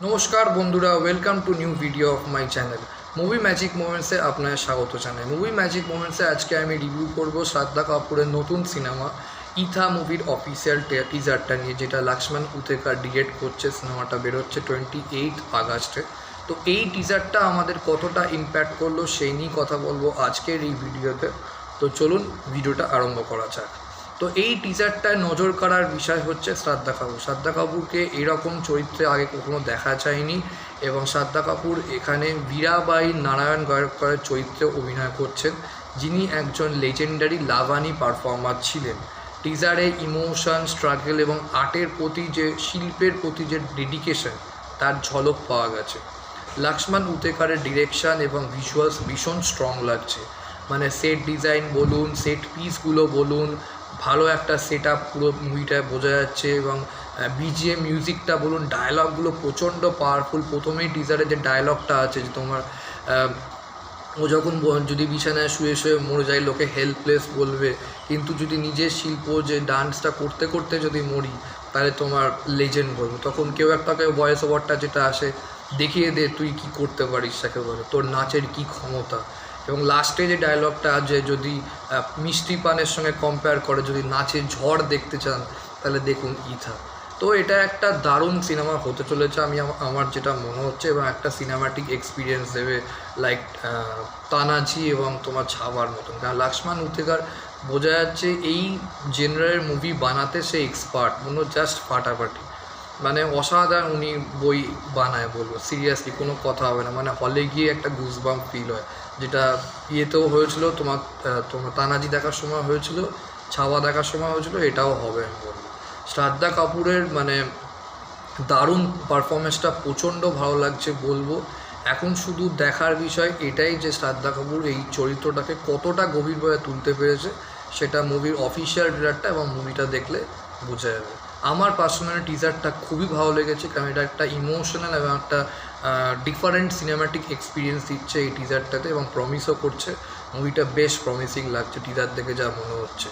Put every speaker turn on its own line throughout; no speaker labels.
নমস্কার বন্ধুরা, welcome to new video of my channel movie magic মোমেন্টসে আপনার স্বাগত জানাই। মুভি ম্যাজিক মোমেন্টসে আজকে আমি রিভিউ করব শ্রদ্ধা কাপুরের নতুন সিনেমা ইথা মুভির অফিসিয়াল টিজারটা নিয়ে, যেটা লক্ষ্মণ উতেকার ডিরেক্ট করছে। সিনেমাটা বেরোচ্ছে 28 আগস্টে। তো এই টিজারটা আমাদের কতটা ইম্প্যাক্ট করলো সেই নিয়ে কথা বলবো আজকের এই ভিডিওতে। তো চলুন ভিডিওটা আরম্ভ করা যাক। তো এই টিজারটায় নজর কাড়ার বিষয় হচ্ছে শ্রদ্ধা কাপুরকে এরকম চরিত্রে আগে কখনো দেখা যায়নি, এবং শ্রদ্ধা কাপুর এখানে বীরাবাই নারায়ণ গায়ককারের চরিত্রে অভিনয় করছেন, যিনি একজন লেজেন্ডারি লাভানি পারফর্মার ছিলেন। টিজারে ইমোশন, স্ট্রাগল এবং আর্টের প্রতি যে শিল্পের প্রতি যে ডেডিকেশন, তার ঝলক পাওয়া গেছে। লক্ষ্মণ উতেকারের ডিরেকশান এবং ভিজুয়ালস ভীষণ স্ট্রং লাগছে। মানে সেট ডিজাইন বলুন, সেট পিসগুলো বলুন, ভালো একটা সেট আপ পুরো মুভিটায় বোঝা যাচ্ছে, এবং বিজিএম মিউজিকটা বলুন, ডায়লগগুলো প্রচণ্ড পাওয়ারফুল। প্রথমেই টিজারে যে ডায়লগটা আছে যে তোমার ও যখন যদি বিছানায় শুয়ে শুয়ে মরে যায়, লোকে হেল্পলেস বলবে, কিন্তু যদি নিজের শিল্প যে ডান্সটা করতে করতে যদি মরি তাহলে তোমার লেজেন্ড বলবো। তখন কেউ একটাকে ভয়েস ওভারটা যেটা আসে, দেখিয়ে দে তুই কি করতে পারিস, তাকে বলে তোর নাচের কি ক্ষমতা। এবং লাস্টে যে ডায়লগটা আছে, যদি মিষ্টি পানের সঙ্গে কম্পেয়ার করে, যদি নাচের ঝড় দেখতে চান তাহলে দেখুন ইথা। তো এটা একটা দারুণ সিনেমা হতে চলেছে আমি আমার যেটা মনে হচ্ছে, এবং একটা সিনেমাটিক এক্সপিরিয়েন্স দেবে লাইক তানাজি এবং তোমার ছাবার মতন। কারণ লক্ষ্মণ উতেকার বোঝা যাচ্ছে এই জেনারের মুভি বানাতে সে এক্সপার্ট, মনে জাস্ট ফাটাফাটি। মানে অসাধারণ উনি বই বানায়, বলবো সিরিয়াসলি, কোনো কথা হবে না। মানে হলে গিয়ে একটা গুজবাম্প ফিল হয়, যেটা ইয়েতেও হয়েছিল, তোমার তানাজি দেখার সময় হয়েছিল, ছাওয়া দেখার সময় হয়েছিল, এটাও হবে আমি বলবো। শ্রদ্ধা কাপুরের মানে দারুণ পারফরমেন্সটা প্রচণ্ড ভালো লাগছে বলবো। এখন শুধু দেখার বিষয় এটাই যে শ্রদ্ধা কাপুর এই চরিত্রটাকে কতটা গভীরভাবে তুলতে পেরেছে, সেটা মুভির অফিসিয়াল ট্রেলারটা এবং মুভিটা দেখলে বোঝা যাবে। আমার পার্সোনালি টিজারটা খুবই ভালো লেগেছে, কারণ এটা একটা ইমোশনাল এবং একটা ডিফারেন্ট সিনেম্যাটিক এক্সপিরিয়েন্স দিচ্ছে এই টিজারটাতে, এবং প্রমিসও করছে। মুভিটা বেশ প্রমিসিং লাগছে টিজার দেখে যা মনে হচ্ছে।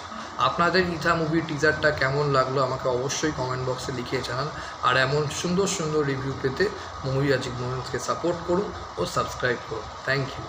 আপনাদের ইথা মুভির টিজারটা কেমন লাগলো আমাকে অবশ্যই কমেন্ট বক্সে লিখে জানান। আর এমন সুন্দর সুন্দর রিভিউ পেতে মুভি ম্যাজিক মোমেন্টসকে সাপোর্ট করুন ও সাবস্ক্রাইব করুন। Thank you.